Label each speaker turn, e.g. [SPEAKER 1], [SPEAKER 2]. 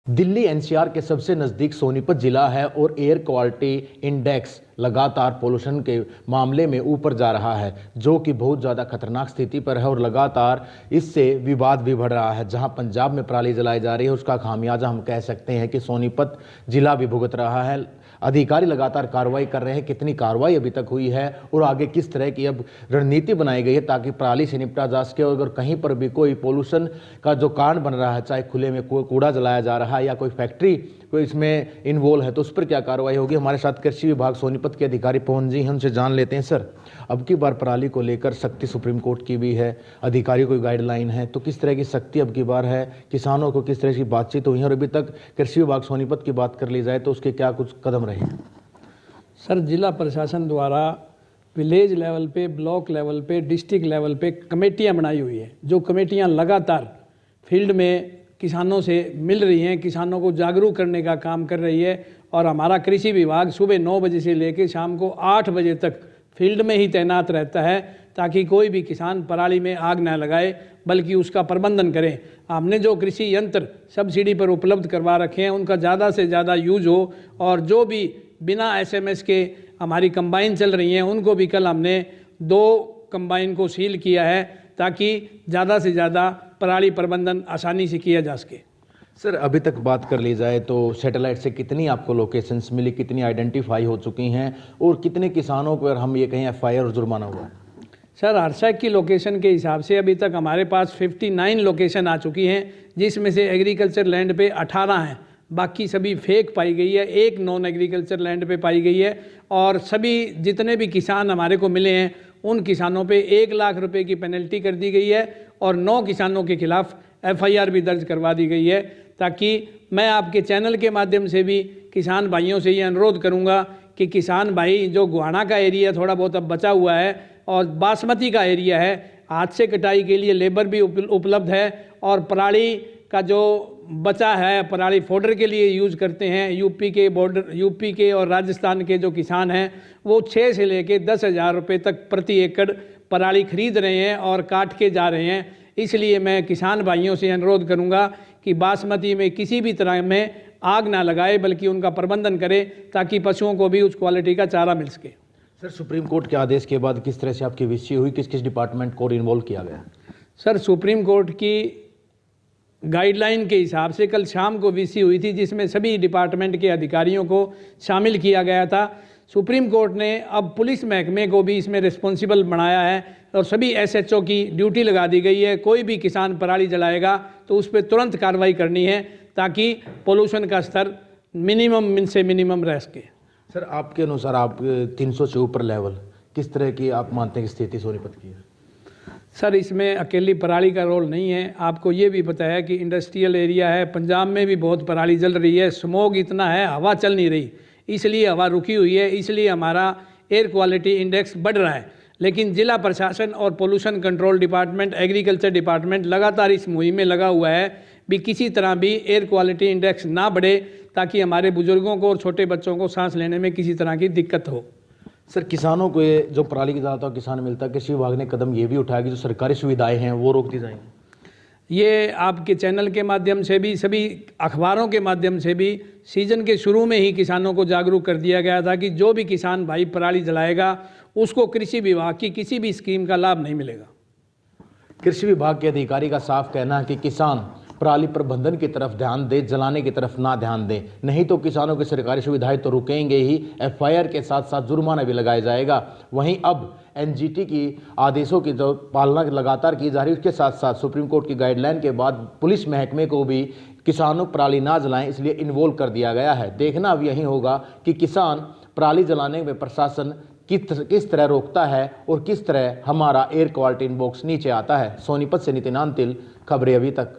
[SPEAKER 1] Delhi NCR के सबसे नज़दीक सोनीपत जिला है और एयर क्वालिटी इंडेक्स लगातार पोल्यूशन के मामले में ऊपर जा रहा है, जो कि बहुत ज़्यादा खतरनाक स्थिति पर है और लगातार इससे विवाद भी बढ़ रहा है। जहां पंजाब में पराली जलाई जा रही है, उसका खामियाजा हम कह सकते हैं कि सोनीपत जिला भी भुगत रहा है। अधिकारी लगातार कार्रवाई कर रहे हैं, कितनी कार्रवाई अभी तक हुई है और आगे किस तरह की अब रणनीति बनाई गई है ताकि पराली से निपटा जा सके। और अगर कहीं पर भी कोई पोल्यूशन का जो कारण बन रहा है, चाहे खुले में कूड़ा जलाया जा रहा है या कोई फैक्ट्री कोई इसमें इन्वॉल्व है, तो उस पर क्या कार्रवाई होगी। हमारे साथ कृषि विभाग सोनीपत के अधिकारी पवन जी हैं, उनसे जान लेते हैं। सर, अब की बार पराली को लेकर सख्ती सुप्रीम कोर्ट की भी है, अधिकारियों की गाइडलाइन है, तो किस तरह की सख्ती अब की बार है, किसानों को किस तरह की बातचीत हुई है और अभी तक कृषि विभाग सोनीपत की बात कर ली जाए तो उसके क्या कुछ कदम रहे हैं।
[SPEAKER 2] सर, जिला प्रशासन द्वारा विलेज लेवल पे, ब्लॉक लेवल पे, डिस्ट्रिक्ट लेवल पे कमेटियां बनाई हुई है, जो कमेटियां लगातार फील्ड में किसानों से मिल रही हैं, किसानों को जागरूक करने का काम कर रही है। और हमारा कृषि विभाग सुबह 9 बजे से लेकर शाम को 8 बजे तक फील्ड में ही तैनात रहता है ताकि कोई भी किसान पराली में आग न लगाए बल्कि उसका प्रबंधन करें। हमने जो कृषि यंत्र सब्सिडी पर उपलब्ध करवा रखे हैं उनका ज़्यादा से ज़्यादा यूज हो, और जो भी बिना एसएमएस के हमारी कंबाइन चल रही हैं उनको भी कल हमने 2 कंबाइन को सील किया है ताकि ज़्यादा से ज़्यादा पराली प्रबंधन आसानी से किया जा सके।
[SPEAKER 1] सर, अभी तक बात कर ली जाए तो सैटेलाइट से कितनी आपको लोकेशंस मिली, कितनी आइडेंटिफाई हो चुकी हैं और कितने किसानों पर हम ये कहें एफआईआर और जुर्माना हुआ है।
[SPEAKER 2] सर, हरसैक की लोकेशन के हिसाब से अभी तक हमारे पास 59 लोकेशन आ चुकी हैं, जिसमें से एग्रीकल्चर लैंड पे 18 हैं, बाकी सभी फेक पाई गई है, एक नॉन एग्रीकल्चर लैंड पे पाई गई है। और सभी जितने भी किसान हमारे को मिले हैं उन किसानों पे 1 लाख रुपए की पेनल्टी कर दी गई है और 9 किसानों के खिलाफ एफआईआर भी दर्ज करवा दी गई है, ताकि मैं आपके चैनल के माध्यम से भी किसान भाइयों से ये अनुरोध करूंगा कि किसान भाई, जो गुहाना का एरिया थोड़ा बहुत अब बचा हुआ है और बासमती का एरिया है, हाथ से कटाई के लिए लेबर भी उपलब्ध है और पराली का जो बचा है पराली फोडर के लिए यूज़ करते हैं। यूपी के और राजस्थान के जो किसान हैं वो 6 से लेकर 10,000 रुपये तक प्रति एकड़ पराली खरीद रहे हैं और काट के जा रहे हैं। इसलिए मैं किसान भाइयों से अनुरोध करूंगा कि बासमती में किसी भी तरह में आग ना लगाए बल्कि उनका प्रबंधन करें ताकि पशुओं को भी उस क्वालिटी का चारा मिल सके।
[SPEAKER 1] सर, सुप्रीम कोर्ट के आदेश के बाद किस तरह से आपकी विषय हुई, किस किस डिपार्टमेंट को इन्वॉल्व किया गया।
[SPEAKER 2] सर, सुप्रीम कोर्ट की गाइडलाइन के हिसाब से कल शाम को वीसी हुई थी, जिसमें सभी डिपार्टमेंट के अधिकारियों को शामिल किया गया था। सुप्रीम कोर्ट ने अब पुलिस महकमे को भी इसमें रिस्पॉन्सिबल बनाया है और सभी एसएचओ की ड्यूटी लगा दी गई है। कोई भी किसान पराली जलाएगा तो उस पर तुरंत कार्रवाई करनी है ताकि पोल्यूशन का स्तर मिनिमम से मिनिमम रह सके।
[SPEAKER 1] सर, आपके अनुसार आप 300 से ऊपर लेवल किस तरह की आप मानते हैं कि स्थिति सोनीपत की है।
[SPEAKER 2] सर, इसमें अकेली पराली का रोल नहीं है। आपको ये भी पता है कि इंडस्ट्रियल एरिया है, पंजाब में भी बहुत पराली जल रही है, स्मोक इतना है, हवा चल नहीं रही, इसलिए हवा रुकी हुई है, इसलिए हमारा एयर क्वालिटी इंडेक्स बढ़ रहा है। लेकिन जिला प्रशासन और pollution control department, agriculture department लगातार इस मुहिम में लगा हुआ है भी किसी तरह भी एयर क्वालिटी इंडेक्स ना बढ़े ताकि हमारे बुजुर्गों को और छोटे बच्चों को सांस लेने में किसी तरह की दिक्कत हो।
[SPEAKER 1] सर, किसानों को जो पराली की ज़्यादातर किसान मिलता है, कृषि विभाग ने कदम ये भी उठाया कि जो सरकारी सुविधाएं हैं वो रोक दी जाएंगी।
[SPEAKER 2] ये आपके चैनल के माध्यम से भी, सभी अखबारों के माध्यम से भी सीजन के शुरू में ही किसानों को जागरूक कर दिया गया था कि जो भी किसान भाई पराली जलाएगा उसको कृषि विभाग की किसी भी स्कीम का लाभ नहीं मिलेगा।
[SPEAKER 1] कृषि विभाग के अधिकारी का साफ कहना है कि किसान पराली प्रबंधन की तरफ ध्यान दे, जलाने की तरफ ना ध्यान दें, नहीं तो किसानों की सरकारी सुविधाएं तो रुकेंगे ही, एफआईआर के साथ साथ जुर्माना भी लगाया जाएगा। वहीं अब एनजीटी की आदेशों की जो पालना लगातार की जा रही है, उसके साथ साथ सुप्रीम कोर्ट की गाइडलाइन के बाद पुलिस महकमे को भी किसानों पराली ना जलाएं इसलिए इन्वॉल्व कर दिया गया है। देखना अब यही होगा कि किसान पराली जलाने में प्रशासन किस तरह रोकता है और किस तरह हमारा एयर क्वालिटी इंडेक्स नीचे आता है। सोनीपत से नितिन अंतिल, खबरें अभी तक।